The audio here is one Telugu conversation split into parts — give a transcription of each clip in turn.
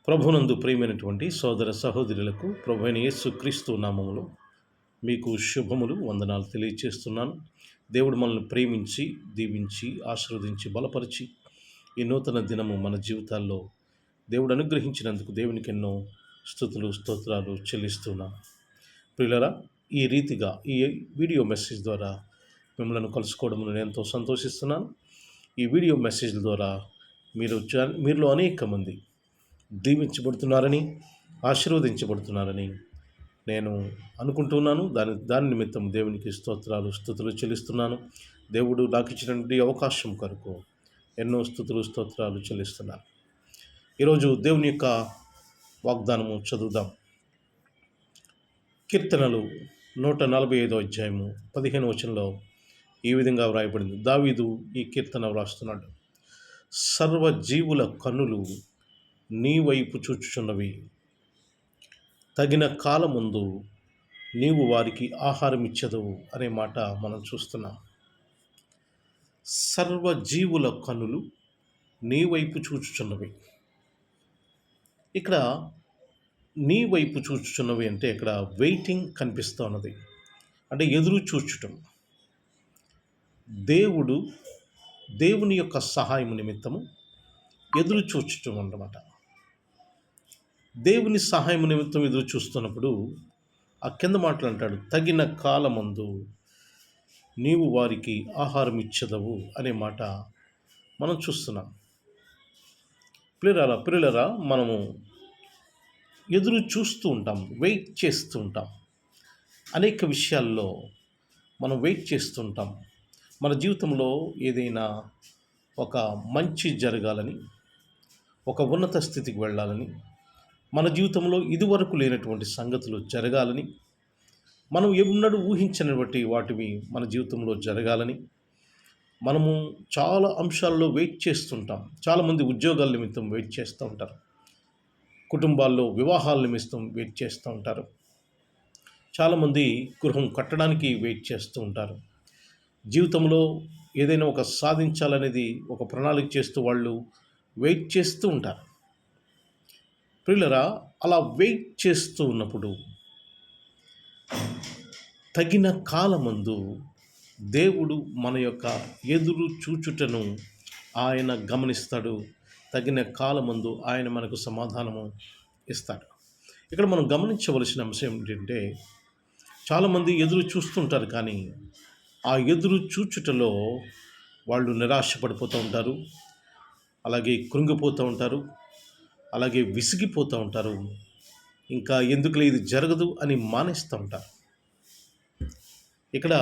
ప్రభునందు ప్రియమైనటువంటి సోదర సహోదరులకు ప్రభువైన యేసు క్రీస్తు నామములో మీకు శుభములు వందనాలు తెలియచేస్తున్నాను. దేవుడు మనల్ని ప్రేమించి దీవించి ఆశీర్వదించి బలపరిచి ఈ నూతన దినము మన జీవితాల్లో దేవుడు అనుగ్రహించినందుకు దేవునికి ఎన్నో స్తుతులు స్తోత్రాలు చెల్లిస్తున్నాను. ప్రియులరా, ఈ రీతిగా ఈ వీడియో మెసేజ్ ద్వారా మిమ్మల్ని కలుసుకోవడం నేను ఎంతో సంతోషిస్తున్నాను. ఈ వీడియో మెసేజ్ల ద్వారా మీరులో అనేక మంది దీవించబడుతున్నారని, ఆశీర్వదించబడుతున్నారని నేను అనుకుంటున్నాను. దాని నిమిత్తం దేవునికి స్తోత్రాలు స్తుతులు చెల్లిస్తున్నాను. దేవుడు నాకు ఇచ్చినటువంటి అవకాశం కొరకు ఎన్నో స్తుతులు స్తోత్రాలు చెల్లిస్తున్నాను. ఈరోజు దేవుని యొక్క వాగ్దానము చదువుదాం. కీర్తనలు 145 అధ్యాయము 15 వచనంలో ఈ విధంగా వ్రాయబడింది. దావీదు ఈ కీర్తన వ్రాస్తున్నాడు. సర్వజీవుల కన్నులు నీ వైపు చూచుచున్నవి, తగిన కాలముందు నీవు వారికి ఆహారం ఇచ్చెదవు అనే మాట మనం చూస్తున్నాం. సర్వజీవుల కన్నులు నీ వైపు చూచుచున్నవి. ఇక్కడ నీ వైపు చూచుచున్నవి అంటే ఇక్కడ వెయిటింగ్ కనిపిస్తూ ఉన్నది, అంటే ఎదురు చూచటం. దేవుని యొక్క సహాయం నిమిత్తము ఎదురు చూచటం అన్నమాట. దేవుని సహాయం నిమిత్తం ఎదురు చూస్తున్నప్పుడు ఆ కింద మాటలు అంటాడు, తగిన కాలమందు నీవు వారికి ఆహారం ఇచ్చెదవు అనే మాట మనం చూస్తున్నాం. పిల్లరా, మనము ఎదురు చూస్తూ ఉంటాం, వెయిట్ చేస్తూ ఉంటాం. అనేక విషయాల్లో మనం వెయిట్ చేస్తుంటాం. మన జీవితంలో ఏదైనా ఒక మంచి జరగాలని, ఒక ఉన్నత స్థితికి వెళ్ళాలని, మన జీవితంలో ఇదివరకు లేనటువంటి సంగతులు జరగాలని, మనం ఎన్నడూ ఊహించినటువంటి వాటివి మన జీవితంలో జరగాలని మనము చాలా అంశాల్లో వెయిట్ చేస్తుంటాం. చాలామంది ఉద్యోగాల నిమిత్తం వెయిట్ చేస్తూ ఉంటారు. కుటుంబాల్లో వివాహాల నిమిత్తం వెయిట్ చేస్తూ ఉంటారు. చాలామంది గృహం కట్టడానికి వెయిట్ చేస్తూ ఉంటారు. జీవితంలో ఏదైనా ఒక సాధించాలనేది ఒక ప్రణాళిక చేస్తూ వాళ్ళు వెయిట్ చేస్తూ ఉంటారు. ప్రియులరా, అలా వెయిట్ చేస్తూ ఉన్నప్పుడు తగిన కాలమందు దేవుడు మన యొక్క ఎదురు చూచుటను ఆయన గమనిస్తాడు. తగిన కాలమందు ఆయన మనకు సమాధానము ఇస్తాడు. ఇక్కడ మనం గమనించవలసిన అంశం ఏంటంటే, చాలామంది ఎదురు చూస్తుంటారు, కానీ ఆ ఎదురు చూచుటలో వాళ్ళు నిరాశపడిపోతూ ఉంటారు, అలాగే కృంగిపోతూ ఉంటారు, అలాగే విసిగిపోతూ ఉంటారు. ఇంకా ఎందుకులే ఇది జరగదు అని మానేస్తూ ఉంటారు. ఇక్కడ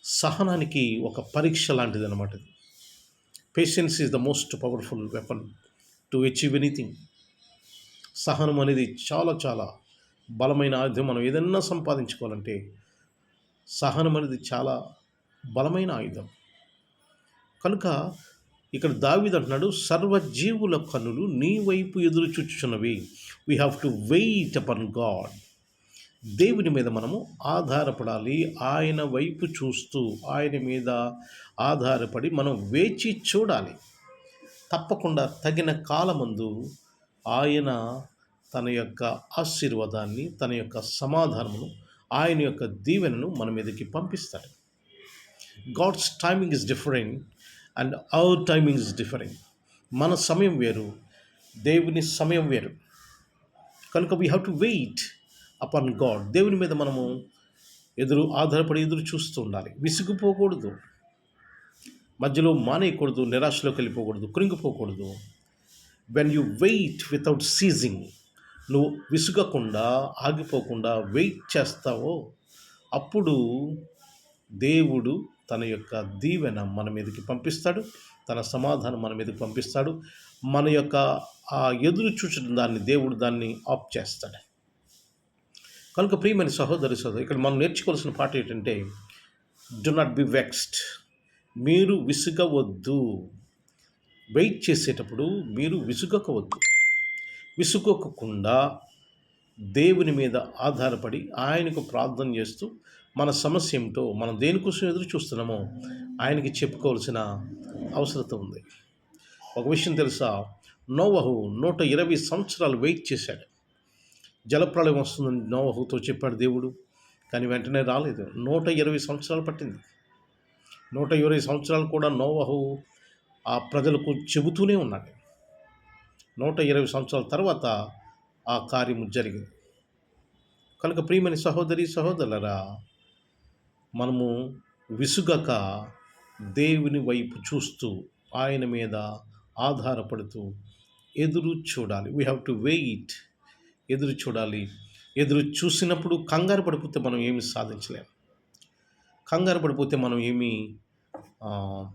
సహనానికి ఒక పరీక్ష లాంటిది అన్నమాట. Patience is the most powerful weapon to achieve anything. సహనం అనేది చాలా చాలా బలమైన ఆయుధం. మనం ఏదన్నా సంపాదించుకోవాలంటే సహనం అనేది చాలా బలమైన ఆయుధం. కనుక ఇక్కడ దావీదు అంటున్నాడు, సర్వజీవుల కన్నులు నీ వైపు ఎదురు చూచుచున్నవి. We have to wait upon God. దేవుని మీద మనము ఆధారపడాలి. ఆయన వైపు చూస్తూ ఆయన మీద ఆధారపడి మనం వేచి చూడాలి. తప్పకుండా తగిన కాలమందు ఆయన తన యొక్క ఆశీర్వాదాన్ని, తన యొక్క సమాధానమును, ఆయన యొక్క దీవెనను మన మీదకి పంపిస్తాడు. God's timing is different and our timing is different. మన సమయం వేరు, దేవుని సమయం వేరు. కనుక we have to wait upon God. దేవుని మీద మనము ఆధారపడి ఎదురు చూస్తూ ఉండాలి. విసిగిపోకూడదు, మధ్యలో మానేయకూడదు, నిరాశలోకి వెళ్ళిపోకూడదు, కృంగిపోకూడదు. When you wait without ceasing, నువ్వు విసుగకుండా ఆగిపోకుండా వెయిట్ చేస్తావో అప్పుడు దేవుడు తన యొక్క దీవెన మన మీదకి పంపిస్తాడు, తన సమాధానం మన మీదకి పంపిస్తాడు. మన యొక్క ఆ ఎదురు చూసిన దేవుడు దాన్ని ఆఫ్ చేస్తాడు. కనుక ప్రియమైన సహోదరి, ఇక్కడ మనం నేర్చుకోవాల్సిన పాట ఏంటంటే, డు నాట్ బి వెక్స్డ్. మీరు విసుగవద్దు. వెయిట్ చేసేటప్పుడు మీరు విసుగవద్దు. విసుగకుండా దేవుని మీద ఆధారపడి ఆయనకు ప్రార్థన చేస్తూ మన సమస్య ఏమిటో, మనం దేనికోసం ఎదురు చూస్తున్నామో ఆయనకి చెప్పుకోవాల్సిన అవసరం ఉంది. ఒక విషయం తెలుసా, నోవహు 120 సంవత్సరాలు వెయిట్ చేశాడు. జలప్రళయం వస్తుందని నోవహుతో చెప్పాడు దేవుడు, కానీ వెంటనే రాలేదు. 120 సంవత్సరాలు పట్టింది. 120 సంవత్సరాలు కూడా నోవహు ఆ ప్రజలకు చెబుతూనే ఉన్నాడు. 120 సంవత్సరాల తర్వాత ఆ కార్యము జరిగింది. కనుక ప్రియమైన సహోదరి సహోదరులరా, మనము విసుగక దేవుని వైపు చూస్తూ ఆయన మీద ఆధారపడుతూ ఎదురు చూడాలి. We have to wait. ఎదురు చూడాలి. ఎదురు చూసినప్పుడు కంగారు పడిపోతే మనం ఏమి సాధించలేము. కంగారు పడిపోతే మనం ఏమీ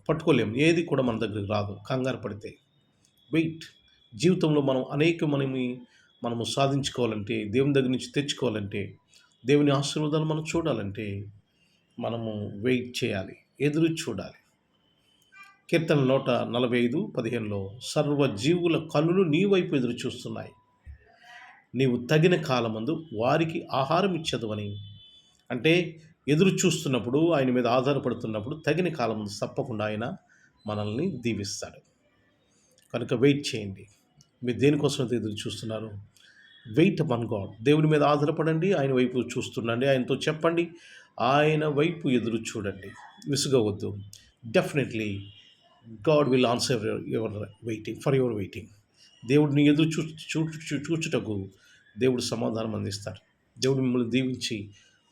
పట్టుకోలేము. ఏది కూడా మన దగ్గరికి రాదు కంగారు పడితే. వెయిట్. జీవితంలో మనం మనము సాధించుకోవాలంటే, దేవుని దగ్గర నుంచి తెచ్చుకోవాలంటే, దేవుని ఆశీర్వాదాలు మనం చూడాలంటే మనము వెయిట్ చేయాలి, ఎదురు చూడాలి. కీర్తన 145:15 సర్వజీవుల కనులు నీ వైపు ఎదురు చూస్తున్నాయి, నీవు తగిన కాలమందు వారికి ఆహారం ఇచ్చెదవని. అంటే ఎదురు చూస్తున్నప్పుడు, ఆయన మీద ఆధారపడుతున్నప్పుడు తగిన కాలమందు తప్పకుండా ఆయన మనల్ని దీవిస్తాడు. కనుక వెయిట్ చేయండి. మీరు దేనికోసం అయితే ఎదురు చూస్తున్నారు? Wait upon God. దేవుని మీద ఆధారపడండి, ఆయన వైపు చూస్తుండండి, ఆయనతో చెప్పండి, ఆయన వైపు ఎదురు చూడండి, విసుగవద్దు. Definitely God will answer your waiting, for your waiting. దేవుడిని ఎదురు చూచుటకు దేవుడు సమాధానం అందిస్తాడు. దేవుడు మిమ్మల్ని దీవించి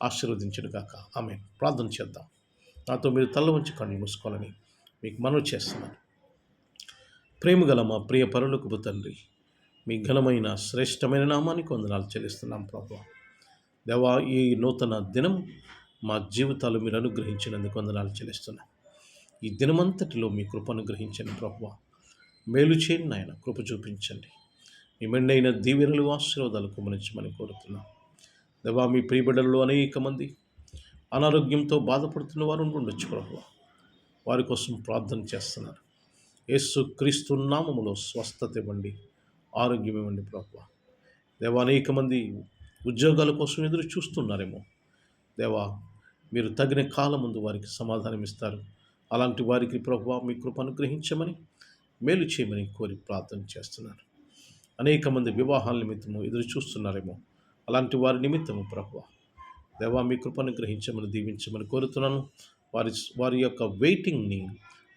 ఆశీర్వదించును గాక. ఆమేన్. ప్రార్థన చేద్దాం. నాతో మీరు తల వంచి కళ్ళు మూసుకోవాలని మీకు మనవి చేస్తున్నాను. ప్రేమగల మా ప్రియ పరలోకపు తండ్రి, మీ ఘనమైన శ్రేష్టమైన నామానికి వందనాలు చెల్లిస్తున్నాం ప్రభువా. దేవా, ఈ నూతన దినం మా జీవితాలు మీరు అనుగ్రహించినందుకు వందనాలు చెల్లిస్తున్నాం. ఈ దినమంతటిలో మీ కృప అనుగ్రహించండి ప్రభువా. మేలు చేయండి నాయన, కృప చూపించండి. మీ మెండైన దీవెనలు ఆశీర్వాదాలు కుమరించమని కోరుతున్నాం. దేవా, మీ ప్రియబిడ్డలలో అనేక మంది అనారోగ్యంతో బాధపడుతున్న వారు ఉండొచ్చు ప్రభువా. వారి కోసం ప్రార్థన చేస్తున్నారు. యేసు క్రీస్తు నామములో స్వస్థత ఇవ్వండి, ఆరోగ్యం ఇవ్వండి ప్రభువా. దేవా, అనేక మంది ఉద్యోగాల కోసం ఎదురు చూస్తున్నారేమో. దేవా, మీరు తగిన కాలం ముందు వారికి సమాధానం ఇస్తారు. అలాంటి వారికి ప్రభువా మీ కృప అనుగ్రహించమని, మేలు చేయమని కోరి ప్రార్థన చేస్తున్నారు. అనేక మంది వివాహాల నిమిత్తము ఎదురు చూస్తున్నారేమో. అలాంటి వారి నిమిత్తము ప్రభువా దేవా మీ కృప అనుగ్రహించమని, దీవించమని కోరుతున్నాను. వారి యొక్క వెయిటింగ్ని,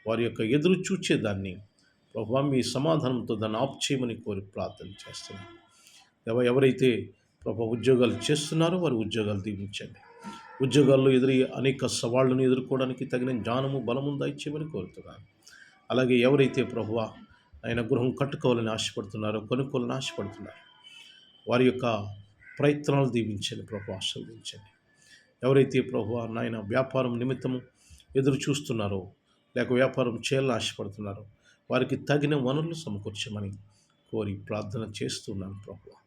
వారి యొక్క ఎదురు చూచేదాన్ని ప్రభువా మీ సమాధానంతో దాన్ని ఆఫ్ చేయమని కోరి ప్రార్థన చేస్తున్నాను. ఎవరైతే ప్రభువా ఉద్యోగాలు చేస్తున్నారో వారి ఉద్యోగాలు దీవించండి. ఉద్యోగాల్లో ఎదురయ్యే అనేక సవాళ్లను ఎదుర్కోవడానికి తగిన జ్ఞానము, బలము దయచేయమని కోరుతున్నాను. అలాగే ఎవరైతే ప్రభువా ఆయన గృహం కట్టుకోవాలని ఆశపడుతున్నారో, కొనుక్కోవాలని ఆశపడుతున్నారు, వారి యొక్క ప్రయత్నాలు దీవించండి ప్రభువా, ఆశీర్వదించండి. ఎవరైతే ప్రభువా నాయన వ్యాపారం నిమిత్తము ఎదురు చూస్తున్నారో, లేక వ్యాపారం చేయాలని ఆశపడుతున్నారో, వారికి తగిన వనరులు సమకూర్చమని కోరి ప్రార్థన చేస్తున్నాను ప్రభువా.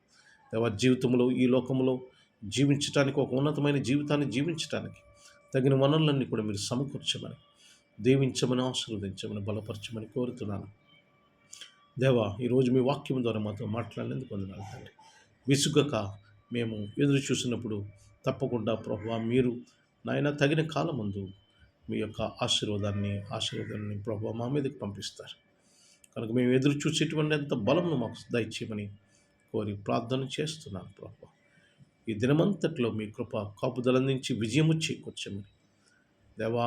దేవా, జీవితంలో ఈ లోకంలో జీవించడానికి, ఒక ఉన్నతమైన జీవితాన్ని జీవించడానికి తగిన వనరులన్నీ కూడా మీరు సమకూర్చమని, దీవించమని, ఆశీర్వదించమని, బలపరచమని కోరుతున్నాను. దేవా, ఈరోజు మీ వాక్యం ద్వారా మాతో మాట్లాడినందుకు వందనాలు తండ్రి. విసుగక మేము ఎదురు చూసినప్పుడు తప్పకుండా ప్రభువా మీరు నాయన తగిన కాలం ముందు మీ యొక్క ఆశీర్వాదాన్ని ప్రభువా మా మీదకి పంపిస్తారు. కనుక మేము ఎదురు చూసేటువంటి అంత బలంను మాకు దయచేయమని కోరి ప్రార్థన చేస్తున్నాను ప్రభువా. ఈ దినమంతట్లో మీ కృప కాపుదలందించి విజయము చేకూర్చమని దేవా,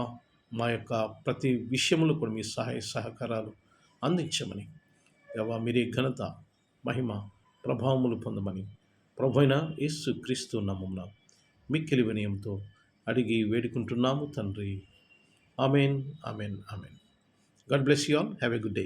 మా యొక్క ప్రతి విషయంలో కూడా మీ సహాయ సహకారాలు అందించమని దేవా, మీరే ఘనత, మహిమ, ప్రభావములు పొందమని ప్రభువైన యేసు క్రీస్తు నామమున మిక్కిలి వినయంతో అడిగి వేడుకుంటున్నాము తండ్రి. Amen, amen, amen. God bless you all. Have a good day.